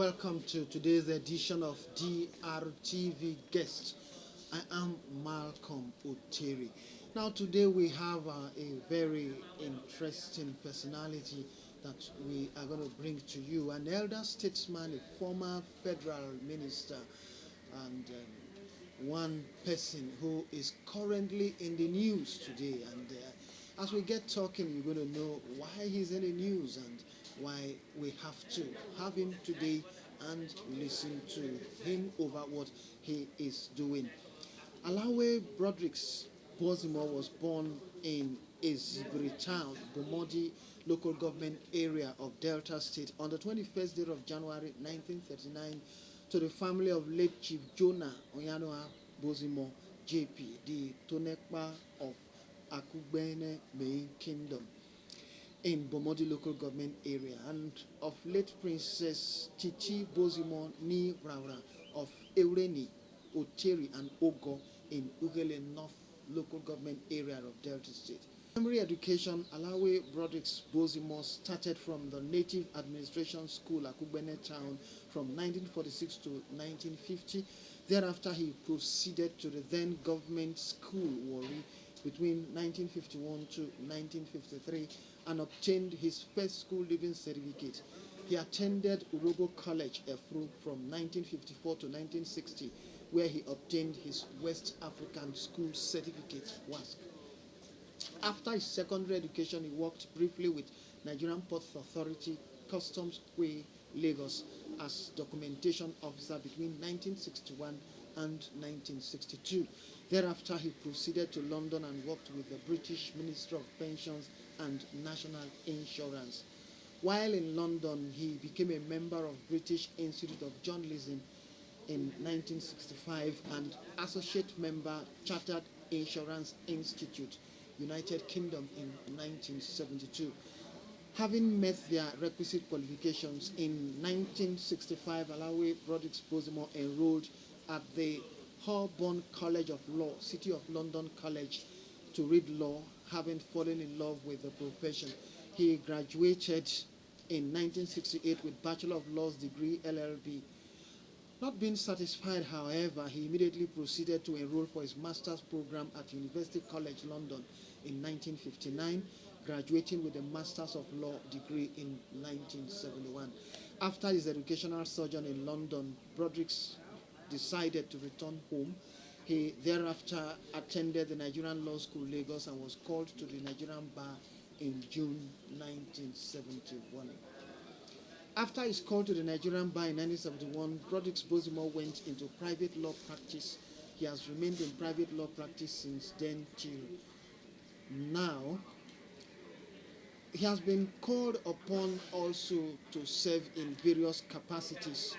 welcome to today's edition of Drtv Guest. I am Malcolm Oteri. Now, today we have a very interesting personality that we are going to bring to you. An elder statesman, a former federal minister, and one person who is currently in the news today. And as we get talking, you're going to know why he's in the news and why we have to have him today and listen to him over what he is doing. Alawe Broderick's Bozimo was born in Ezibri Town, Bomodi local government area of Delta State on the 21st day of January 1939 to the family of late Chief Jonah Oyanoa Bozimo JP, the Tonekpa of Akugbene Main Kingdom in Bomodi local government area, and of late Princess Chichi Bozimo Ni Raura of Eureni, Oteri and Ogo in Ugele North local government area of Delta State. Primary education, Alawe Broderick's Bozimo started from the Native Administration School, Akugbene Town, from 1946 to 1950. Thereafter, he proceeded to the then government school, Wari, between 1951 to 1953 and obtained his first school leaving certificate. He attended Urobo College, Efru, from 1954 to 1960, where he obtained his West African School Certificate, WASC. After his secondary education, he worked briefly with Nigerian Ports Authority, Customs Way, Lagos, as documentation officer between 1961 and 1962. Thereafter, he proceeded to London and worked with the British Ministry of Pensions and National Insurance. While in London, he became a member of British Institute of Journalism in 1965 and associate member Chartered Insurance Institute, United Kingdom in 1972. Having met their requisite qualifications in 1965, Alawe Broderick's Bozimo enrolled at the Holborn College of Law, City of London College, to read law, having fallen in love with the profession. He graduated in 1968 with Bachelor of Laws degree, LLB. Not being satisfied, however, he immediately proceeded to enroll for his master's program at University College London in 1959, graduating with a Master's of Law degree in 1971. After his educational sojourn in London, Broderick decided to return home. He thereafter attended the Nigerian Law School, Lagos, and was called to the Nigerian Bar in June 1971. After his call to the Nigerian Bar in 1971, Broderick Bozimo went into private law practice. He has remained in private law practice since then till now. He has been called upon also to serve in various capacities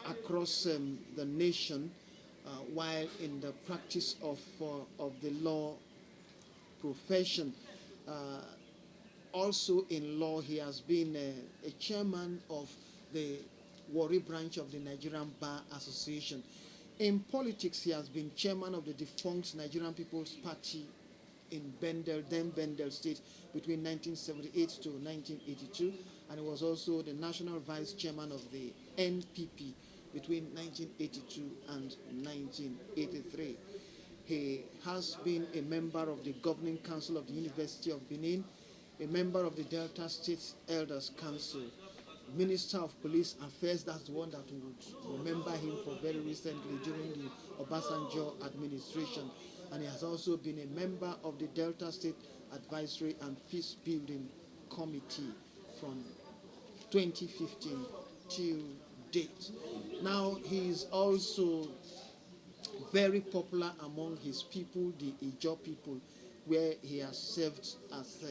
across the nation while in the practice of the law profession. Also in law, he has been a chairman of the Warri branch of the Nigerian Bar Association. In politics, he has been chairman of the defunct Nigerian People's Party in then Bendel State between 1978 to 1982, and he was also the national vice chairman of the NPP between 1982 and 1983. He has been a member of the Governing Council of the University of Benin, a member of the Delta State Elders Council, Minister of Police Affairs. That's the one that we would remember him for very recently during the Obasanjo administration. And he has also been a member of the Delta State Advisory and Peace Building Committee from 2015 till date. Now, he is also very popular among his people, the Ijaw people, where he has served as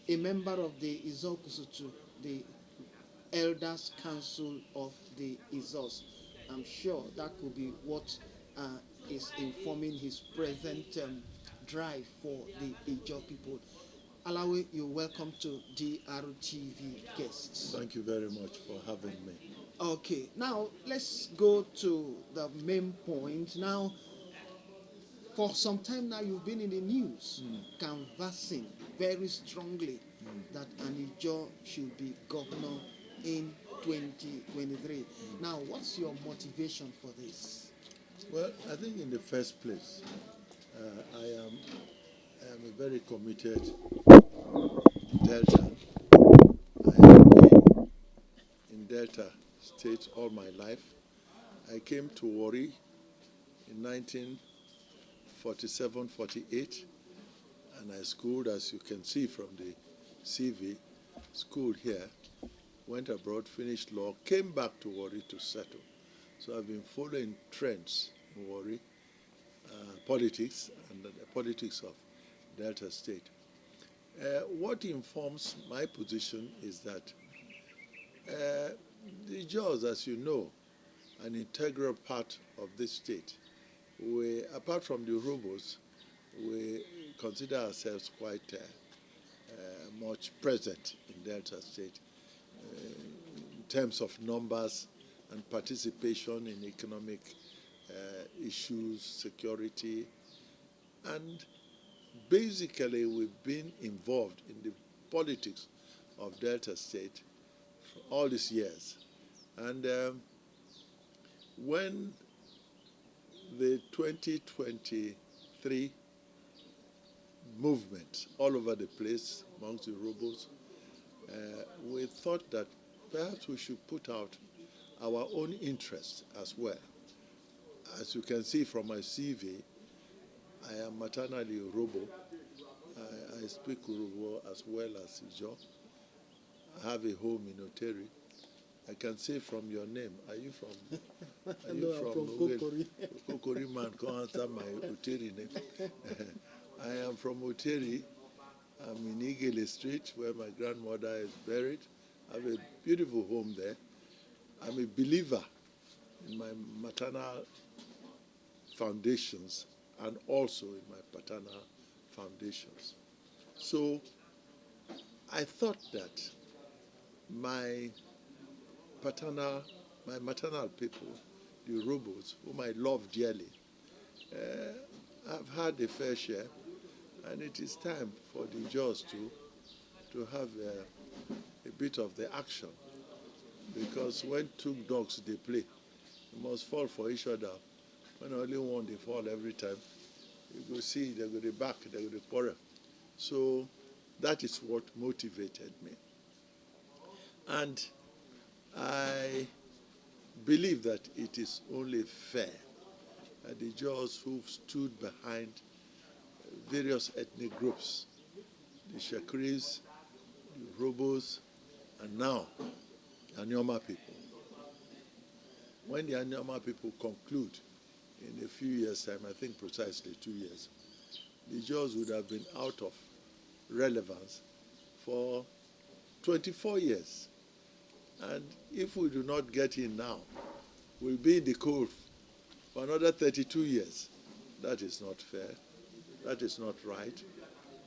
a member of the Izokusutu, the Elders Council of the Izos. I'm sure that could be what is informing his present drive for the Ijaw people. Alawi, you're welcome to Drtv Guests. Thank you very much for having me. Okay, now let's go to the main point. Now, for some time now, you've been in the news, canvassing very strongly that an Ijaw should be governor in 2023. Now, what's your motivation for this? Well, I think in the first place, I am a very committed Delta. I have been in Delta State all my life. I came to Warri in 1947-48, and I schooled, as you can see from the CV, schooled here, went abroad, finished law, came back to Warri to settle. So I've been following trends in Warri, politics, and the politics of Delta State. What informs my position is that the Jaws, as you know, an integral part of this state. We, apart from the Urhobos, we consider ourselves quite much present in Delta State in terms of numbers and participation in economic issues, security, and basically we've been involved in the politics of Delta State for all these years. And when the 2023 movement all over the place amongst the Urhobos, we thought that perhaps we should put out our own interest as well. As you can see from my CV, I am maternally Urhobo. I speak Urhobo as well as Ijaw. I have a home in Oteri. I can say from your name, are you from? Are No, I'm from Kokori. Kokori man, come answer my Oteri name. I am from Oteri. I'm in Igele Street, where my grandmother is buried. I have a beautiful home there. I'm a believer in my maternal foundations and also in my paternal foundations. So I thought that my maternal people, the Urhobos, whom I love dearly, have had a fair share, and it is time for the Jaws to have a bit of the action. Because when two dogs they play, they must fall for each other. When only one they fall every time, you go see they go to back, they go to quarrel. So that is what motivated me. And I believe that it is only fair that the Jaws who've stood behind various ethnic groups, the Shakris, the Urhobos, and now the Anyoma people. When the Anyoma people conclude in a few years' time, I think precisely 2 years, the Jaws would have been out of relevance for 24 years. And if we do not get in now, we'll be in the cold for another 32 years. That is not fair. That is not right.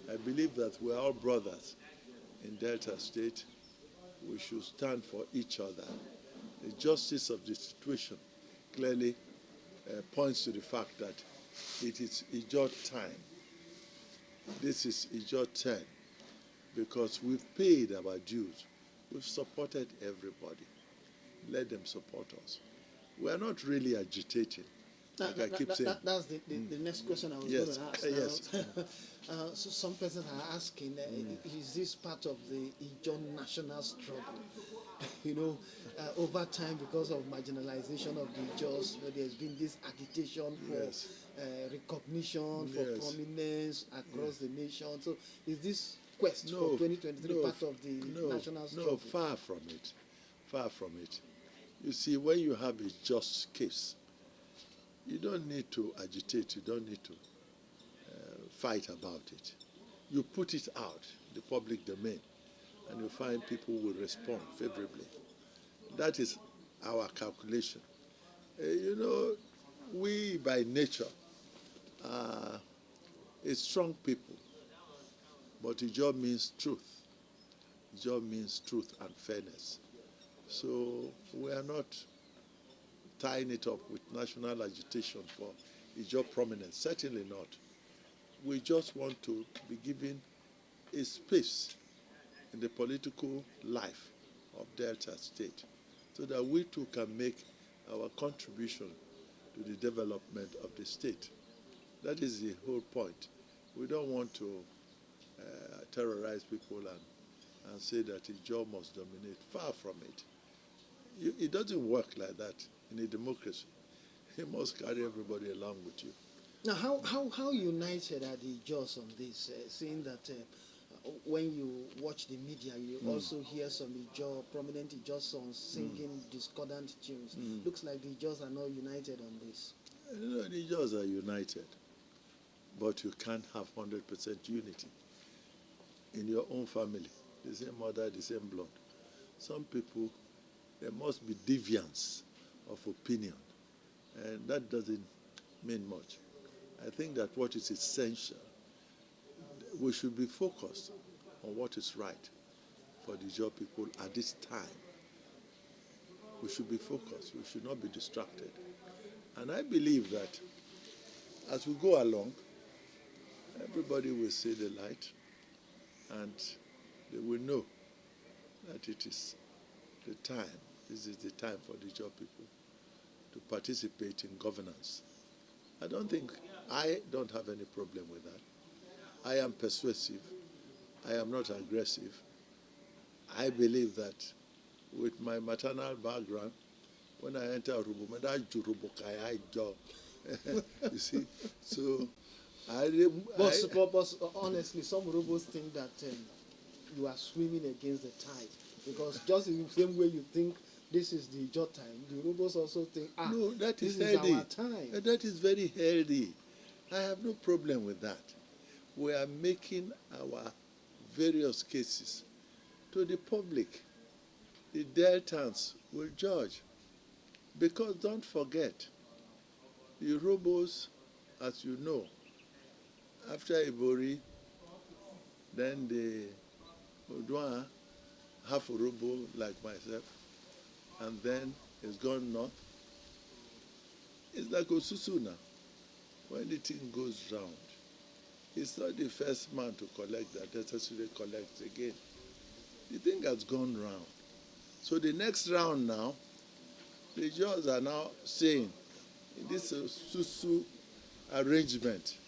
I believe that we're all brothers in Delta State. We should stand for each other. The justice of the situation clearly points to the fact that it is Ijaw time. This is Ijaw turn because we've paid our dues. We've supported everybody. Let them support us. We are not really agitating. Like I keep saying. That's the next question I was Yes. going to ask. Yes. So some persons are asking, is this part of the Ijaw national struggle? You know, over time, because of marginalization of the Ijaws, there's been this agitation for Yes. recognition, for Yes. prominence across the nation. So is this quest No, for 2023 part of the national struggle? No, far from it. Far from it. You see, when you have a just case, you don't need to agitate, you don't need to fight about it. You put it out in the public domain, and you find people will respond favorably. That is our calculation. You know, we by nature are a strong people, but Ijaw means truth. Ijaw means truth and fairness. So we are not tying it up with national agitation for Ijaw prominence. Certainly not. We just want to be given a space in the political life of Delta State, so that we too can make our contribution to the development of the state. That is the whole point. We don't want to terrorize people and say that a job must dominate. Far from it. It doesn't work like that in a democracy. You must carry everybody along with you. Now, how united are the Jaws on this? Seeing that when you watch the media, you also hear some prominent Ijaw sons singing discordant tunes. Looks like the Jaws are not united on this. You know, the Jaws are united, but you can't have 100% unity in your own family. The same mother, the same blood. Some people, there must be deviance of opinion, and that doesn't mean much. I think that what is essential, we should be focused on what is right for the Jaw people at this time. We should be focused. We should not be distracted. And I believe that as we go along, everybody will see the light, and they will know that it is the time. This is the time for the Jaw people to participate in governance. I don't have any problem with that. I am persuasive. I am not aggressive. I believe that with my maternal background, when I enter Urubu, you see, so But honestly, some Urubos think that you are swimming against the tide, because just in the same way you think this is the Ijaw time, the Urubos also think, no, that is this healthy. is our time. That is very healthy. I have no problem with that. We are making our various cases to the public. The Deltans will judge. Because don't forget, the Urubos, as you know, after Ibori, then the Odua, half Urubu like myself, and then it's gone north. It's like Osusu now. When the thing goes round, he's not the first man to collect that necessarily collects again. The thing has gone round. So the next round now, the judges are now saying, in this Susu arrangement,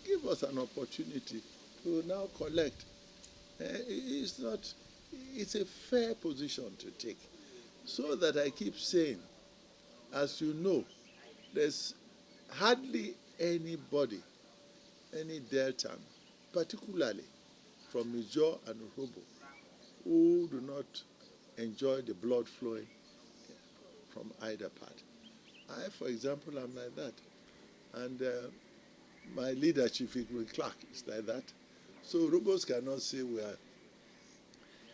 give us an opportunity to now collect. It's a fair position to take. So that I keep saying, as you know, there's hardly anybody, any Deltan, particularly from Ijaw and Urobo, who do not enjoy the blood flowing from either part. I, for example, am like that. And my leader, Chief Igwe Clark, is like that. So Urubos cannot say we are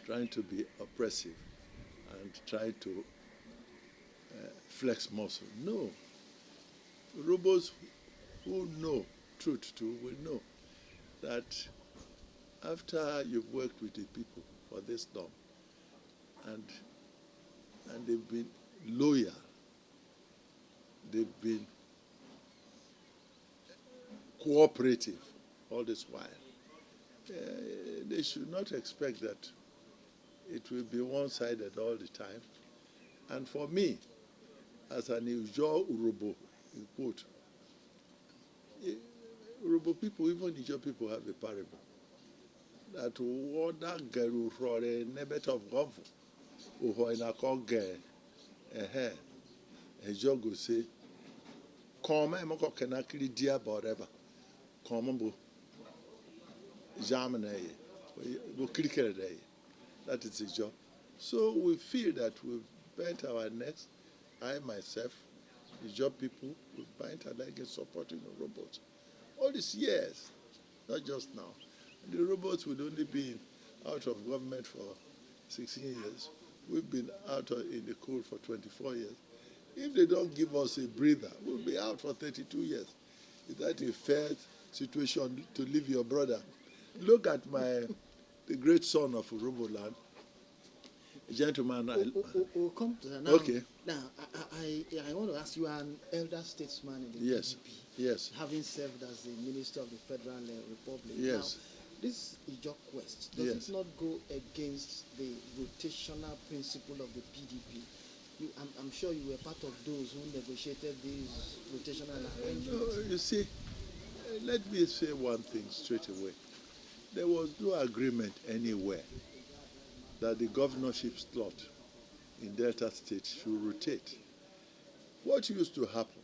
trying to be oppressive and try to flex muscle. No. Urubos who know truth too will know that after you've worked with the people for this long and they've been loyal, they've been cooperative all this while, they should not expect that it will be one-sided all the time. And for me, as an Ijaw Urobo, in quote, Urobo people, even Ijaw people have a parable. That water garu for a nebet of govu, who in a cog a jog will say, come, I'm not can actually dear forever. Come, Jamanae, go click a day. That is his job. So we feel that we've bent our necks, I myself, the job people, we've bent our necks in supporting the robots. All these years, not just now. The robots would only be out of government for 16 years. We've been out in the cold for 24 years. If they don't give us a breather, we'll be out for 32 years. Is that a fair situation to leave your brother? Look at the great son of Uroboland, a gentleman. We'll come to that now. Okay. Now, I want to ask you, an elder statesman in the Yes. PDP, Yes. having served as the Minister of the Federal Republic. Yes. this Ijo Quest, does Yes. it not go against the rotational principle of the PDP? I'm sure you were part of those who negotiated these rotational arrangements. No, you see, let me say one thing straight away. There was no agreement anywhere that the governorship slot in Delta State should rotate. What used to happen,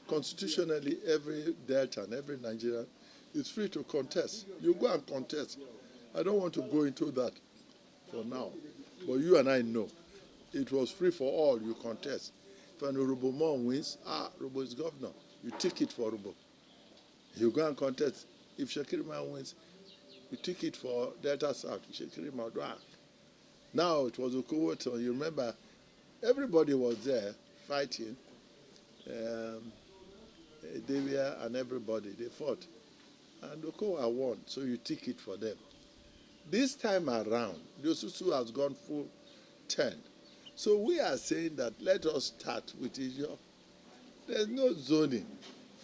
constitutionally, every Delta and every Nigerian is free to contest. You go and contest. I don't want to go into that for now, but you and I know it was free for all. You contest. If an Urubomon wins, Rubo is governor. You take it for Rubo. You go and contest. If Shekirima wins, you take it for Delta South. Shekirima do. Now it was Okowoto. You remember, everybody was there fighting. Devia and everybody, they fought. And Okowa won, so you take it for them. This time around, the Osusu has gone full 10. So we are saying that let us start with Ijo. There's no zoning.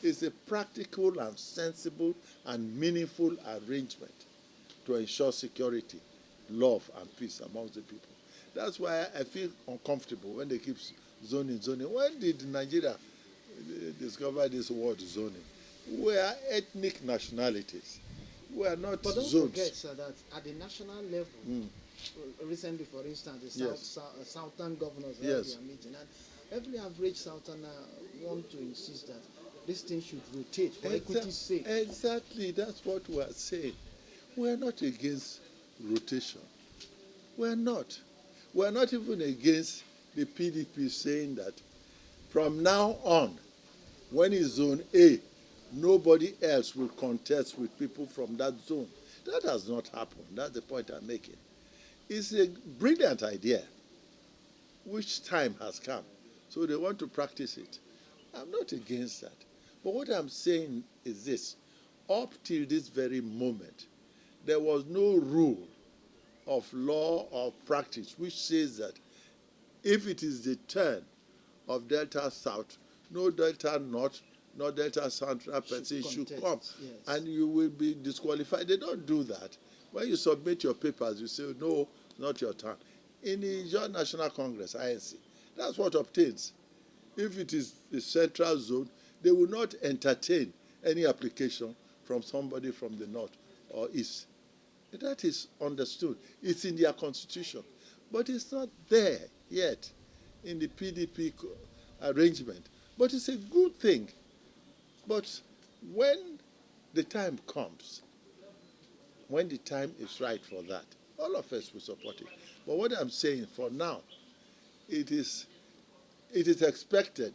It's a practical and sensible and meaningful arrangement to ensure security, love, and peace amongst the people. That's why I feel uncomfortable when they keep zoning. When did Nigeria discover this word zoning? We are ethnic nationalities. We are not But don't zones. forget, sir, that at the national level, recently, for instance, the Southern governors held Yes. their meeting, and every average Southerner want to insist that this thing should rotate for equity's sake. Exactly, that's what we are saying. We are not against rotation. We are not. We are not even against the PDP saying that from now on, when it's zone A, nobody else will contest with people from that zone. That has not happened. That's the point I'm making. It's a brilliant idea, which time has come. So they want to practice it. I'm not against that. But what I'm saying is this. Up till this very moment, there was no rule of law or practice which says that if it is the turn of Delta South, no Delta North, no Delta Central person should come, yes. and you will be disqualified. They don't do that. When you submit your papers, you say, no, not your turn. In the Ijaw National Congress, INC, that's what obtains. If it is the central zone, they will not entertain any application from somebody from the north or east. That is understood. It's in their constitution. But it's not there yet in the PDP arrangement. But it's a good thing. But when the time comes, when the time is right for that, all of us will support it. But what I'm saying for now, it is expected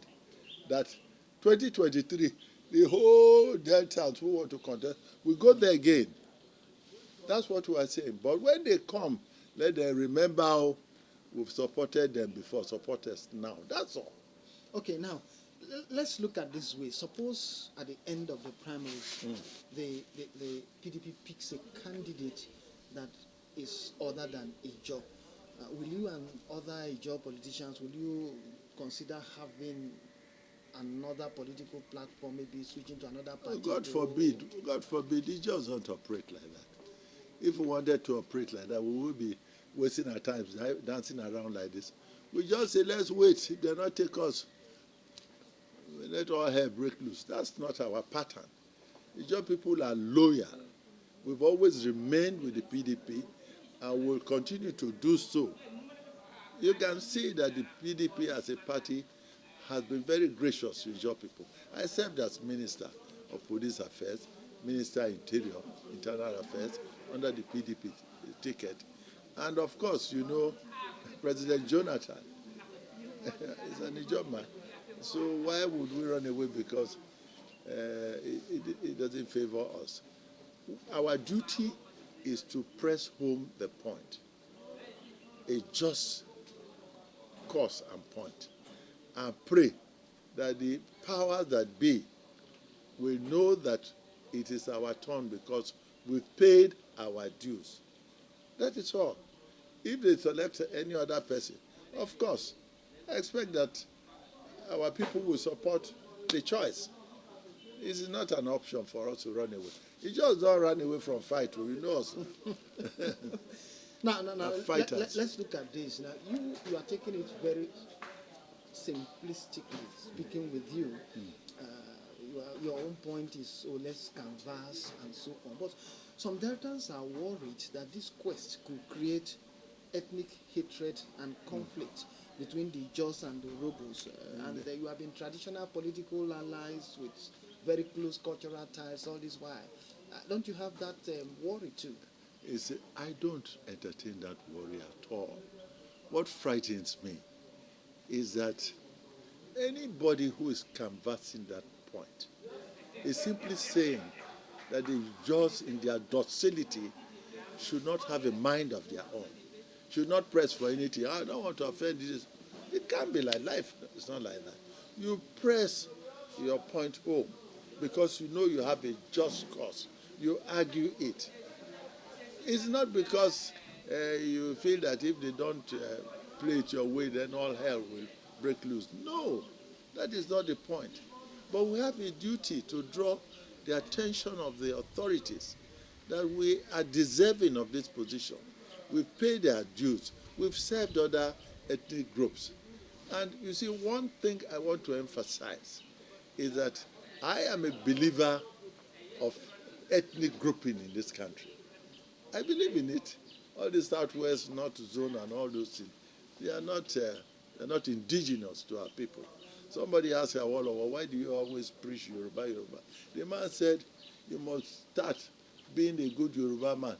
that 2023, the whole Deltas who want to contest will go there again. That's what we are saying. But when they come, let them remember how we've supported them before, support us now. That's all. Okay, now let's look at this way. Suppose at the end of the primaries, the PDP picks a candidate that is other than Ijaw. Will you and other Ijaw politicians, will you consider having another political platform, maybe switching to another party? God forbid, it just don't operate like that. If we wanted to operate like that, we would be wasting our time dancing around like this. We just say, let's wait. If they're not take us, let all hell break loose. That's not our pattern. It's just people are loyal. We've always remained with the PDP and will continue to do so. You can see that the PDP as a party has been very gracious to your people. I served as Minister of Police Affairs, Minister Interior, Internal Affairs, under the PDP ticket. And of course, you know, President Jonathan is an Ijaw man. So why would we run away because it doesn't favor us? Our duty is to press home the point, a just cause and point, and pray that the powers that be will know that it is our turn because we've paid our dues. That is all. If they select any other person, of course, I expect that our people will support the choice. It's not an option for us to run away. You just don't run away from fight. You know us. Now, Fighters. let's look at this. Now, you are taking it very simplistically, speaking with you. Your own point is, oh, let's canvas and so on. But some Deltans are worried that this quest could create ethnic hatred and conflict between the Jaws and the Robos. And you have been traditional political allies with very close cultural ties all this while. Don't you have that worry too? I don't entertain that worry at all. What frightens me is that anybody who is canvassing that point is simply saying that the Jaws in their docility should not have a mind of their own, should not press for anything. I don't want to offend this. It can't be like life. It's not like that. You press your point home because you know you have a just cause. You argue it. It's not because you feel that if they don't play it your way, then all hell will break loose. No, that is not the point. But we have a duty to draw the attention of the authorities that we are deserving of this position. We've paid their dues. We've served other ethnic groups. And you see, one thing I want to emphasize is that I am a believer of ethnic grouping in this country. I believe in it. All the Southwest, North Zone, and all those things, they are not indigenous to our people. Somebody asked Awolowo, why do you always preach Yoruba, Yoruba? The man said, you must start being a good Yoruba man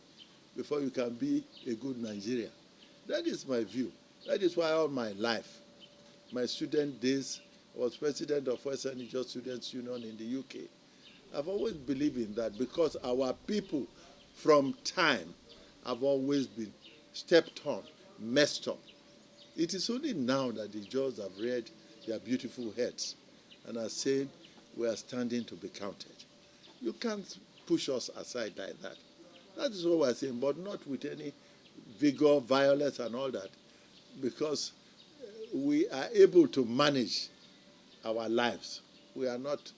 before you can be a good Nigerian. That is my view. That is why all my life, my student days, I was president of Western Region Students Union in the UK. I've always believed in that because our people from time have always been stepped on, messed up. It is only now that the Jaws have reared their beautiful heads and are saying we are standing to be counted. You can't push us aside like that. That is what we're saying, but not with any vigor, violence, and all that, because we are able to manage our lives. We are not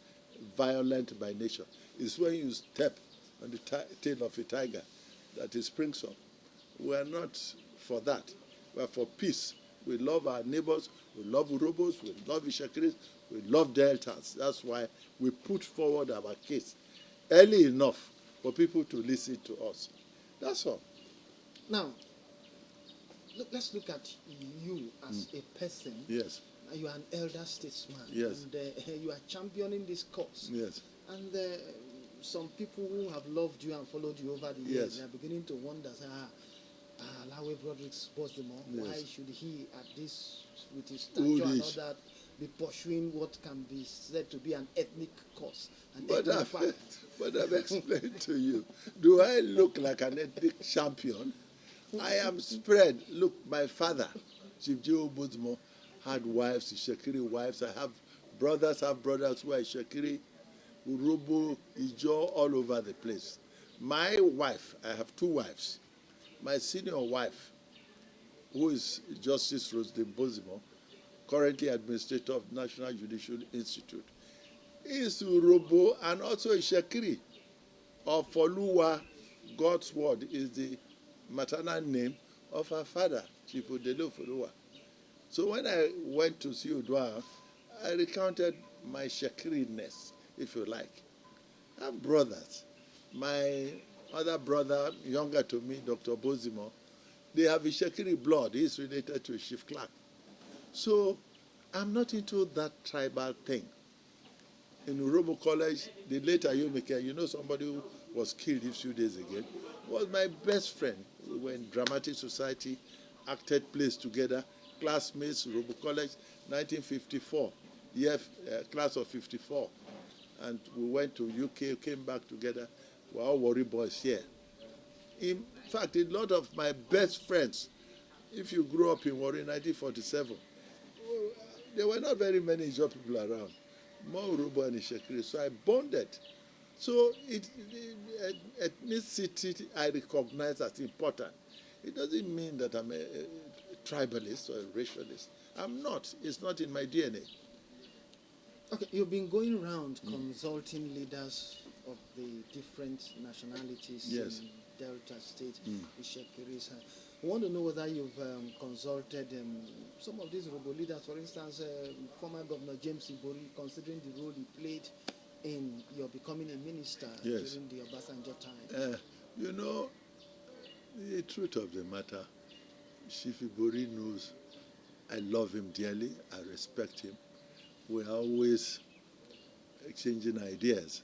violent by nature. It's when you step on the tail of a tiger that it springs up. We are not for that. We are for peace. We love our neighbors. We love Urobos. We love Ishakiris. We love Deltas. That's why we put forward our case early enough for people to listen to us. That's all. Now, let's look at you as a person. Yes. You are an elder statesman. Yes. And you are championing this cause. Yes. And some people who have loved you and followed you over the years, they are beginning to wonder, Lawe Broderick's Bosdemo, why should he, at this, with his stature and all that, be pursuing what can be said to be an ethnic cause? But I've explained to you. Do I look like an ethnic champion? I am spread. Look, my father, Chief Joe Bosdemo, had wives, Shekiri wives. I have brothers who are Shekiri, Urobo, Ijo, all over the place. My wife, I have two wives. My senior wife, who is Justice Rosedin Bosdemo, currently administrator of National Judicial Institute, is Urobo and also Ishekiri of Foluwa. God's word is the maternal name of her father, Chief Odelo Foluwa. So when I went to see Udwa, I recounted my Shekiri-ness, if you like. I have brothers. My other brother, younger to me, Dr. Bosdemo, they have a Shekiri blood. He's related to a chief clerk. So I'm not into that tribal thing. In Urobo College, the late Ayomike, you know somebody who was killed a few days ago, was my best friend. We were in dramatic society, acted plays together, classmates, Urobo College, 1954, class of 54. And we went to UK, came back together. We're all Warri boys here. In fact, a lot of my best friends, if you grew up in Warri in 1947, there were not very many Ijaw people around. More Urobo and Ishekiri. So I bonded. So ethnicity I recognize as important. It doesn't mean that I'm a tribalist or a racialist. I'm not. It's not in my DNA. Okay, you've been going around consulting leaders of the different nationalities Yes. in Delta State, the Shekiris. I want to know whether you've consulted some of these Robo leaders, for instance, former Governor James Ibori, considering the role he played in your becoming a minister Yes. during the Obasanjo time. You know, the truth of the matter, Chief Ibori knows I love him dearly, I respect him. We're always exchanging ideas.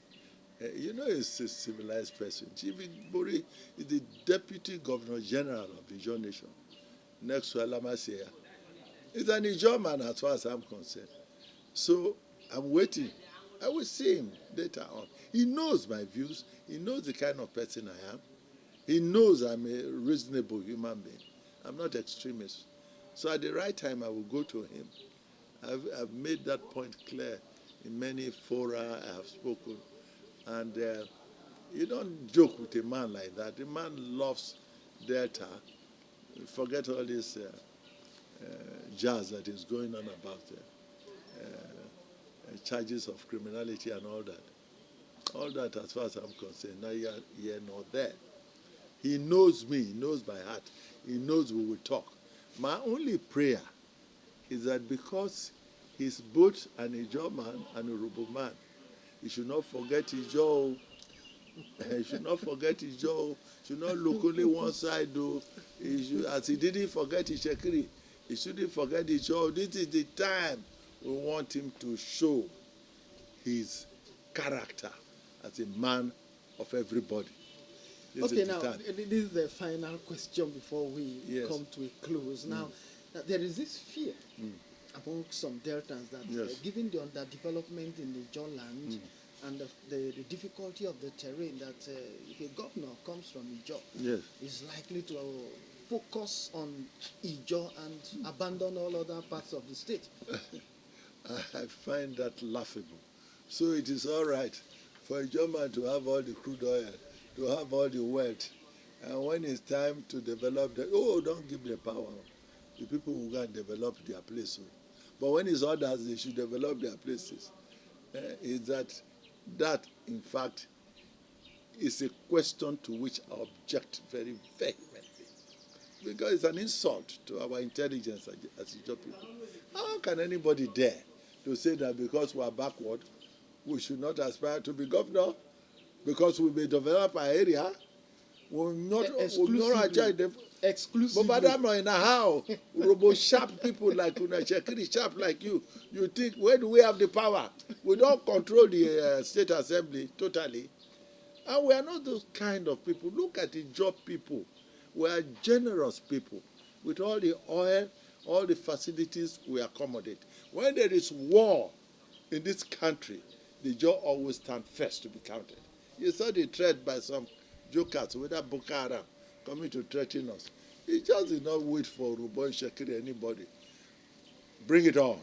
You know, he's a civilized person. Chief Ibori is the Deputy Governor General of the Ijaw Nation, next to Alamaseya. He's an Ijaw man as far as I'm concerned. So I'm waiting. I will see him later on. He knows my views. He knows the kind of person I am. He knows I'm a reasonable human being. I'm not extremist. So at the right time, I will go to him. I've made that point clear in many fora I have spoken. And you don't joke with a man like that. The man loves Delta. Forget all this jazz that is going on about charges of criminality and all that. All that, as far as I'm concerned, neither here nor there. He knows me. He knows my heart. He knows we will talk. My only prayer is that because he's both an Ijaw man and a Robo man, he should not forget Ijaw. He should not forget Ijaw. He should not look only one side, though. As he didn't forget Ishekiri, he shouldn't forget Ijaw. This is the time we want him to show his character as a man of everybody. Okay, now, this is the final question before we come to a close. Now, there is this fear among some Deltans that given the underdevelopment in the Ijaw land and the difficulty of the terrain, that if a governor comes from Ijaw, is likely to focus on Ijaw and abandon all other parts of the state. I find that laughable. So it is all right for a German to have all the crude oil, to have all the wealth. And when it's time to develop don't give the power. The people who can develop their place. But when it's others, they should develop their places. Is that, in fact, is a question to which I object very vehemently. Because it's an insult to our intelligence as Ijaw people. How can anybody dare to say that because we are backward, we should not aspire to be governor? Because we may develop our area, we will not achieve them. Exclusively. But madam, in a how robo sharp people like Una Shekiri sharp like you think, where do we have the power? We don't control the state assembly totally. And we are not those kind of people. Look at the job people. We are generous people. With all the oil, all the facilities, we accommodate. When there is war in this country, the job always stand first to be counted. You saw the threat by some jokers, whether Boko Haram, coming to threaten us. He just did not wait for Rubo and Shekiri, anybody. Bring it on.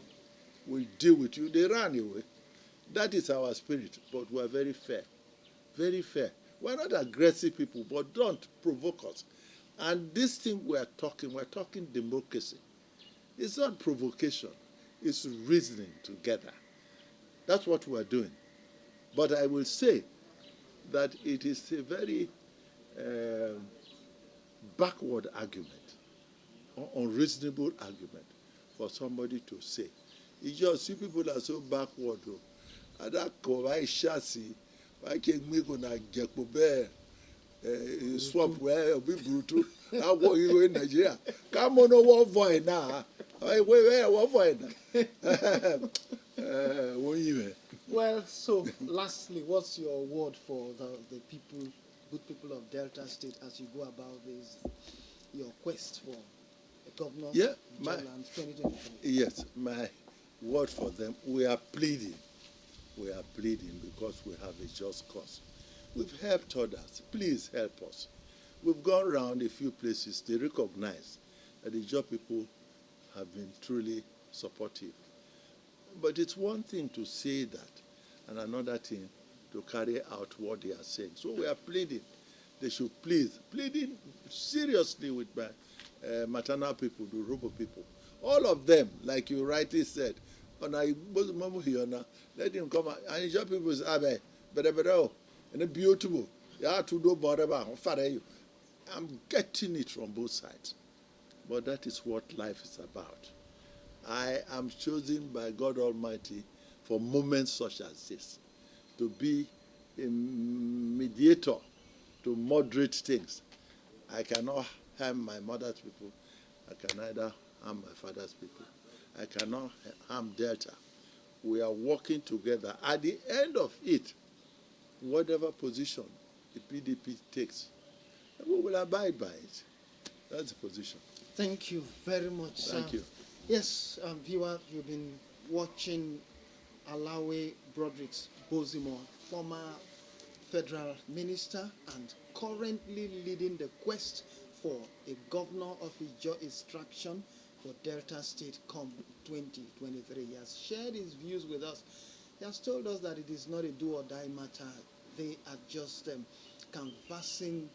We'll deal with you. They ran away. That is our spirit, but we are very fair. Very fair. We're not aggressive people, but don't provoke us. And this thing we're talking democracy. It's not provocation. It's reasoning together. That's what we're doing. But I will say that it is a very backward argument, or unreasonable argument for somebody to say. It's just you people are so backward. I can make on a Jacobe swap where be brutal. I want you in Nigeria. Come on, one voice now. Wait, one voice now. Well, so lastly, what's your word for the people, good people of Delta State, as you go about your quest for a governor? Land 2023? Yes, my word for them, we are pleading. We are pleading because we have a just cause. We've helped others. Please help us. We've gone around a few places. They recognize that the Ijaw people have been truly supportive. But it's one thing to say that, and another thing to carry out what they are saying. So we are pleading. They should pleading seriously with my maternal people, the Robo people. All of them, like you rightly said, And I was mama here now. Let him come out. And your people say, Abe, better, and a beautiful. You have to do whatever. I'm getting it from both sides. But that is what life is about. I am chosen by God Almighty for moments such as this to be a mediator to moderate things. I cannot harm my mother's people. I can neither harm my father's people. I cannot harm Delta. We are working together. At the end of it, whatever position the PDP takes, we will abide by it. That's the position. Thank you very much, sir. Thank you. Yes, viewer, you've been watching Alawi Broderick's Bozimo, former federal minister and currently leading the quest for a governor of Ijaw extraction for Delta State come 2023. He has shared his views with us. He has told us that it is not a do-or-die matter. They are just canvassing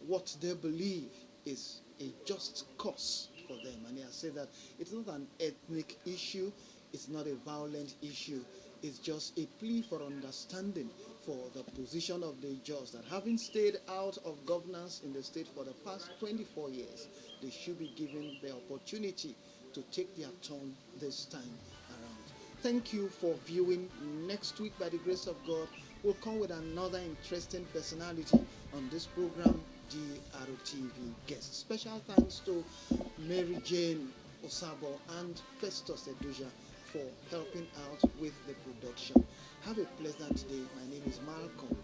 what they believe is a just cause for them. And he has said that it's not an ethnic issue, it's not a violent issue, it's just a plea for understanding for the position of the Ijaws, that having stayed out of governance in the state for the past 24 years, they should be given the opportunity to take their turn this time around. Thank you for viewing. Next week, by the grace of God, we'll come with another interesting personality on this program, Drtv Guest. Special thanks to Mary Jane Osabo and Festus Eduja for helping out with the production. Have a pleasant day. My name is Malcolm.